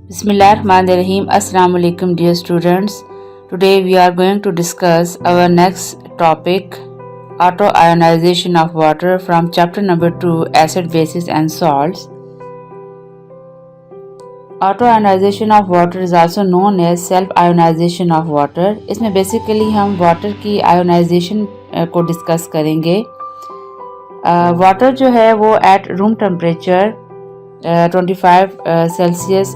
Bismillahirrahmanirrahim. Assalamu alaikum dear students. Today we are going to discuss our next topic, auto-ionization of water from chapter number 2, acid, bases and salts. Auto-ionization of water is also known as self-ionization of water. इसमें basically हम water की ionization को discuss करेंगे. Water जो है वो at room temperature 25 Celsius,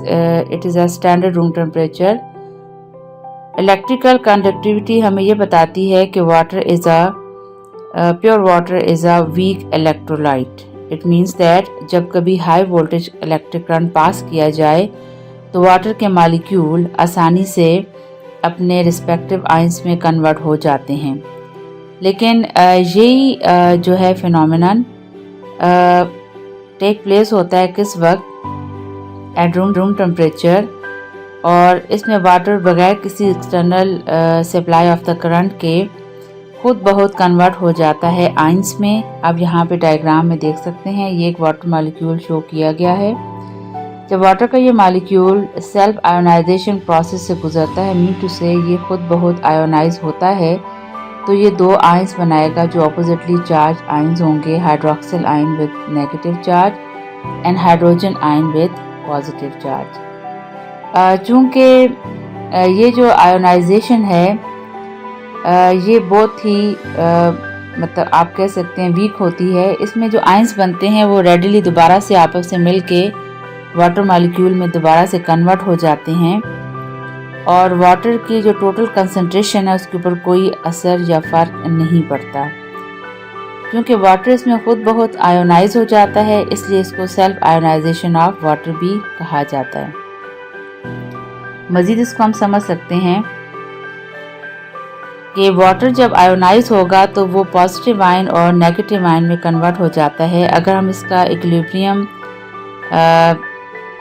it is a standard room temperature. Electrical conductivity हमें ये बताती है कि pure water is a weak electrolyte. It means that जब कभी high voltage electric current पास किया जाए तो वाटर के मालिक्यूल आसानी से अपने रिस्पेक्टिव आयंस में कन्वर्ट हो जाते हैं. लेकिन यही जो है फिनोमेनन टेक प्लेस होता है किस वक्त एट रूम टेम्परेचर, और इसमें वाटर बगैर किसी external supply of the current के खुद बहुत कन्वर्ट हो जाता है आयंस में. आप यहाँ पे डायग्राम में देख सकते हैं, ये एक वाटर मॉलिक्यूल शो किया गया है. जब वाटर का ये मॉलिक्यूल सेल्फ आयोनाइजेशन प्रोसेस से गुजरता है, मीन टू से ये खुद बहुत आयोनाइज होता है, तो ये दो आयंस बनाएगा जो ऑपोजिटली चार्ज आयंस होंगे, hydroxyl ion with negative charge and hydrogen ion with positive charge. चूँकि ये जो आयोनाइजेशन है ये बहुत ही मतलब आप कह सकते हैं वीक होती है. इसमें जो आयंस बनते हैं वो रेडिली दोबारा से आपस से मिल के वाटर मॉलिक्यूल में दोबारा से कन्वर्ट हो जाते हैं, और वाटर की जो टोटल कंसंट्रेशन है उसके ऊपर कोई असर या फ़र्क नहीं पड़ता. क्योंकि वाटर इसमें खुद बहुत आयोनाइज हो जाता है, इसलिए इसको सेल्फ आयोनाइजेशन ऑफ वाटर भी कहा जाता है. मज़ीद इसको हम समझ सकते हैं कि वाटर जब आयोनाइज होगा तो वो पॉजिटिव आयन और नेगेटिव आयन में कन्वर्ट हो जाता है. अगर हम इसका इक्विलिब्रियम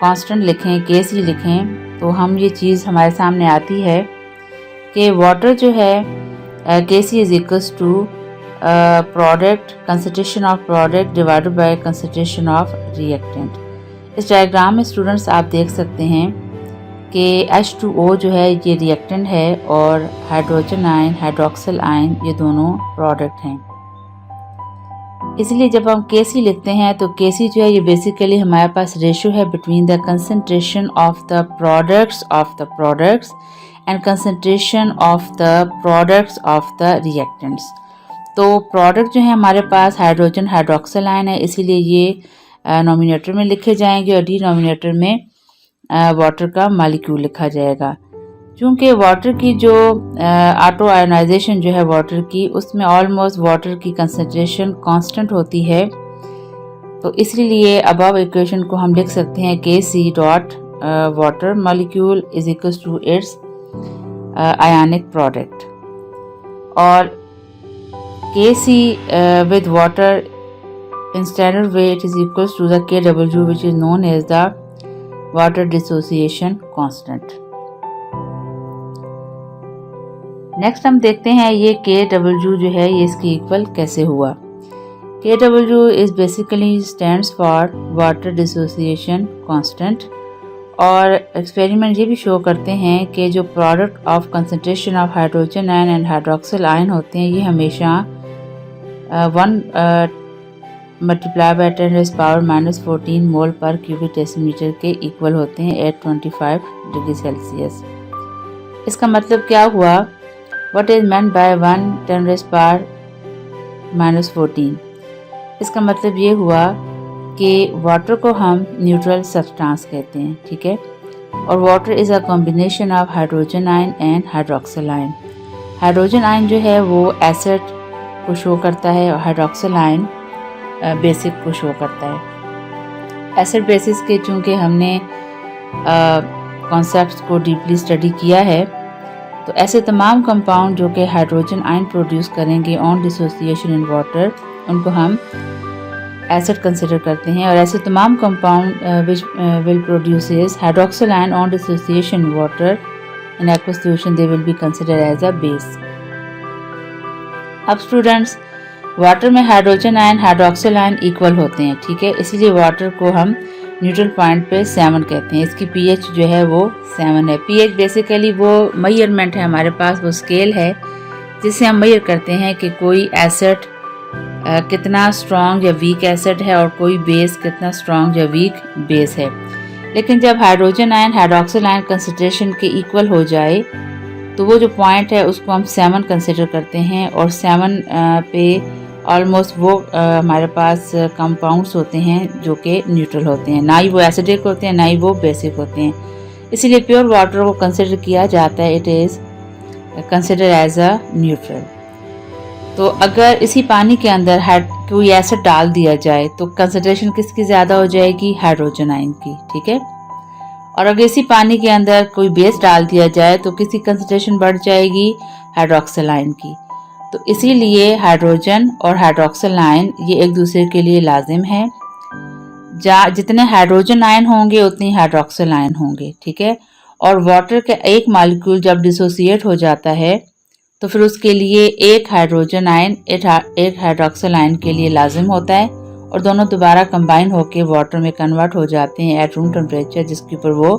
कांस्टेंट लिखें, Kc लिखें, तो हम ये चीज़ हमारे सामने आती है कि वाटर जो है Kc is equals to product concentration of product divided by concentration of reactant. इस डायग्राम में स्टूडेंट्स आप देख सकते हैं कि H2O जो है ये रिएक्टेंट है और हाइड्रोजन आयन, हाइड्रोक्सिल आयन ये दोनों प्रोडक्ट हैं. इसलिए जब हम Kc लिखते हैं तो Kc जो है ये बेसिकली हमारे पास रेशो है between the concentration of the products and concentration of the products of the reactants. तो प्रोडक्ट जो है हमारे पास हाइड्रोजन हाइड्रोक्सिल आयन है, इसीलिए ये नोमिनेटर में लिखे जाएंगे और डिनोमिनेटर में वाटर का मॉलिक्यूल लिखा जाएगा. क्योंकि वाटर की जो ऑटो आयोनाइजेशन जो है वाटर की, उसमें ऑलमोस्ट वाटर की कंसंट्रेशन कांस्टेंट होती है, तो इसलिए अबव इक्वेशन को हम लिख सकते हैं Kc dot water molecule is equal to its ionic product, और Kc with water in standard way it is equal to the Kw which is known as the water dissociation constant. Next हम देखते हैं ये Kw जो है ये इसकी equal कैसे हुआ. Kw is basically stands for water dissociation constant, और एक्सपेरिमेंट ये भी शो करते हैं कि जो product of concentration of hydrogen ion and hydroxyl ion होते हैं ये हमेशा 1 मल्टीप्लाई बाय 10⁻⁻14 मोल पर क्यूबिक डेसीमीटर के इक्वल होते हैं एट 25 डिग्री सेल्सियस. इसका मतलब क्या हुआ, What is meant by 1 10⁻⁻14? इसका मतलब ये हुआ कि वाटर को हम न्यूट्रल सब्सटेंस कहते हैं, ठीक है, और water is a combination of hydrogen ion and hydroxyl ion. Hydrogen ion जो है वो एसिड को शो करता है और हाइड्रोक्सिल आयन बेसिक को शो करता है. एसिड बेसिस के चूँकि हमने कॉन्सेप्ट्स को डीपली स्टडी किया है, तो ऐसे तमाम कंपाउंड जो कि हाइड्रोजन आयन प्रोड्यूस करेंगे ऑन डिसोसिएशन इन वाटर, उनको हम एसिड कंसिडर करते हैं, और ऐसे तमाम compound which will produces hydroxyl ion on dissociation in water in aqueous solution they will be consider as a base. अब स्टूडेंट्स, वाटर में hydrogen ion hydroxyl ion equal होते हैं, ठीक है, इसीलिए वाटर को हम न्यूट्रल पॉइंट पे 7 कहते हैं। इसकी पीएच जो है वो 7 है। पीएच बेसिकली वो मेजरमेंट है हमारे पास, वो स्केल है जिससे हम मेजर करते हैं कि कोई एसिड कितना स्ट्रॉन्ग या वीक एसिड है और कोई बेस कितना स्ट्रॉन्ग या वीक बेस है। लेकिन जब hydrogen ion hydroxyl ion concentration के इक्वल हो जाए तो वो जो पॉइंट है उसको हम 7 कंसिडर करते हैं, और 7 पे ऑलमोस्ट वो हमारे पास कंपाउंड्स होते हैं जो कि न्यूट्रल होते हैं, ना ही वो एसिडिक होते हैं ना ही वो बेसिक होते हैं। इसीलिए प्योर वाटर को कंसिडर किया जाता है, it is consider as a neutral. तो अगर इसी पानी के अंदर कोई एसिड डाल दिया जाए तो कंसंट्रेशन किसकी ज़्यादा हो जाएगी? हाइड्रोजन आयन की, ठीक है। और अगर इसी पानी के अंदर कोई बेस डाल दिया जाए तो किसकी कंसंट्रेशन बढ़ जाएगी? हाइड्रोक्सिल आयन की। तो इसीलिए हाइड्रोजन और हाइड्रोक्सिल आयन ये एक दूसरे के लिए लाजिम है। जितने हाइड्रोजन आयन होंगे उतने हाइड्रोक्सिल आयन होंगे, ठीक है। और वाटर का एक मॉलिक्यूल जब डिसोसिएट हो जाता है तो फिर उसके लिए एक हाइड्रोजन आयन एक हाइड्रोक्सिल आयन के लिए लाजिम होता है, और दोनों दोबारा कंबाइन होकर वाटर में कन्वर्ट हो जाते हैं एट रूम टेम्परेचर, जिसके ऊपर वो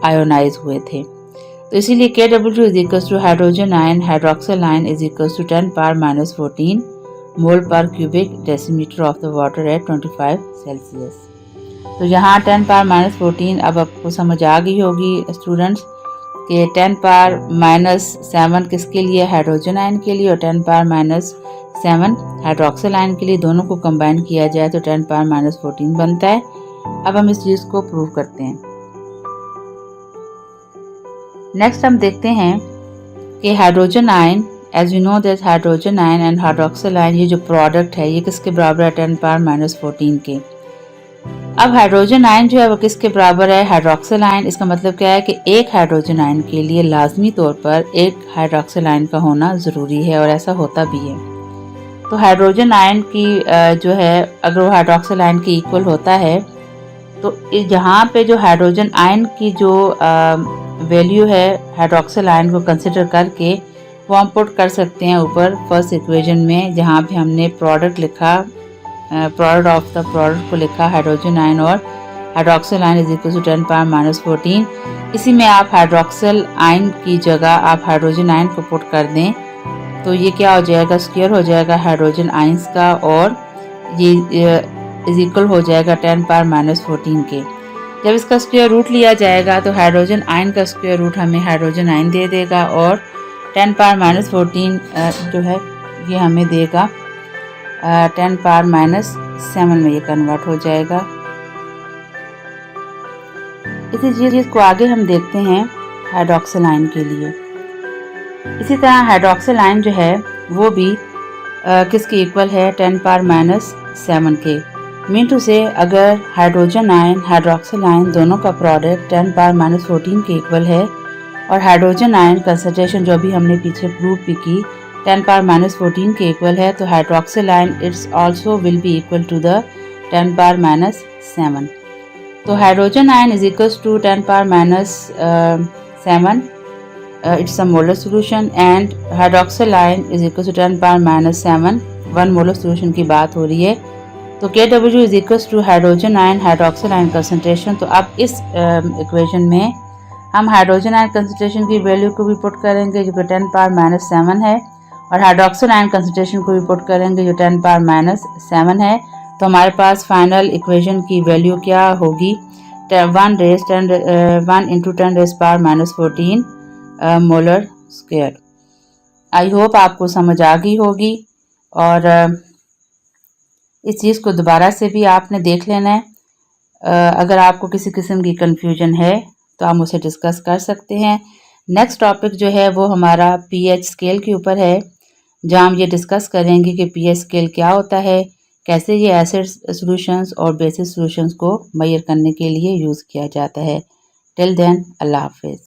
आयोनाइज हुए थे। तो इसीलिए Kw is equal to hydrogen ion hydroxyl ion is equal to 10 power minus 14 mole पर cubic decimeter of the water at 25 Celsius. तो यहाँ 10 पावर माइनस 14 अब आपको समझ आ गई होगी स्टूडेंट्स कि 10 पावर माइनस 7 किसके लिए? हाइड्रोजन आयन के लिए, और 10 पावर माइनस 7 हाइड्रोक्सिल आयन के लिए। दोनों को कंबाइन किया जाए तो 10 पावर माइनस 14 बनता है। अब हम इस चीज़ को प्रूव करते हैं। नेक्स्ट हम देखते हैं कि hydrogen ion, as you know that hydrogen ion and hydroxyl ion ये जो प्रोडक्ट है ये किसके बराबर है? 10 पावर माइनस 14 के। अब हाइड्रोजन आयन जो है वो किसके बराबर है? Hydroxyl ion. इसका मतलब क्या है कि एक हाइड्रोजन आयन के लिए लाजमी तौर पर एक हाइड्रोक्सिल आयन का होना ज़रूरी है, और ऐसा होता भी है। तो हाइड्रोजन आयन की जो है अगर वो हाइड्रोक्सिल आयन के इक्वल होता है तो जहाँ पे जो हाइड्रोजन आयन की जो वैल्यू है हाइड्रोक्सिल आयन को कंसिडर करके वो हम पुट कर सकते हैं ऊपर फर्स्ट इक्वेशन में, जहाँ पे हमने प्रोडक्ट लिखा, प्रोडक्ट ऑफ द प्रोडक्ट को लिखा हाइड्रोजन आयन और hydroxyl ion is equal to 10 power minus 14। इसी में आप हाइड्रोक्सिल आयन की जगह आप हाइड्रोजन आयन को पुट कर दें तो ये क्या हो जाएगा? स्क्वायर हो जाएगा हाइड्रोजन आयंस का, और ये इज इक्वल हो जाएगा 10 पावर माइनस 14 के। जब इसका स्क्वायर रूट लिया जाएगा तो हाइड्रोजन आयन का स्क्वायर रूट हमें हाइड्रोजन आयन दे देगा, और 10 पावर माइनस 14 जो है ये हमें देगा 10 पावर माइनस 7 में ये कन्वर्ट हो जाएगा। इसी चीज़ को आगे हम देखते हैं हाइड्रोक्सिल आयन के लिए। इसी तरह हाइड्रोक्सिल आयन जो है वो भी किसके इक्वल है? 10 पावर माइनस 7 के। मीन टू से अगर हाइड्रोजन आयन हाइड्रोक्सिल आयन दोनों का प्रोडक्ट 10 पावर माइनस 14 के इक्वल है, और हाइड्रोजन आयन कंसंट्रेशन जो भी हमने पीछे प्रूव भी की 10 पावर माइनस 14 के इक्वल है, तो hydroxyl ion it's also will be equal to the 10 power minus 7। तो hydrogen ion is equal to 10 power minus 7 it's a molar solution, and hydroxyl ion is equal to 10 power minus 7 1 molar solution की बात हो रही है। तो Kw is equal to hydrogen ion hydroxyl ion concentration. तो अब इस इक्वेशन में हम हाइड्रोजन आयन कंसंट्रेशन की वैल्यू को भी पुट करेंगे जो कि 10 पावर माइनस 7 है, और हाइड्रोक्सिल आयन कंसंट्रेशन को भी पुट करेंगे जो 10 पावर माइनस 7 है। तो हमारे पास फाइनल इक्वेशन की वैल्यू क्या होगी? 1 into 10 rays power minus 14 molar square. I hope आपको समझ आ गई होगी, और इस चीज़ को दोबारा से भी आपने देख लेना है। अगर आपको किसी किस्म की कन्फ्यूजन है तो आप मुझसे डिस्कस कर सकते हैं। नेक्स्ट टॉपिक जो है वो हमारा पीएच स्केल के ऊपर है, जहाँ हम ये डिस्कस करेंगे कि पीएच स्केल क्या होता है, कैसे ये एसिड सॉल्यूशंस और बेसिक सॉल्यूशंस को मेजर करने के लिए यूज़ किया जाता है। टिल देन अल्लाह हाफिज़।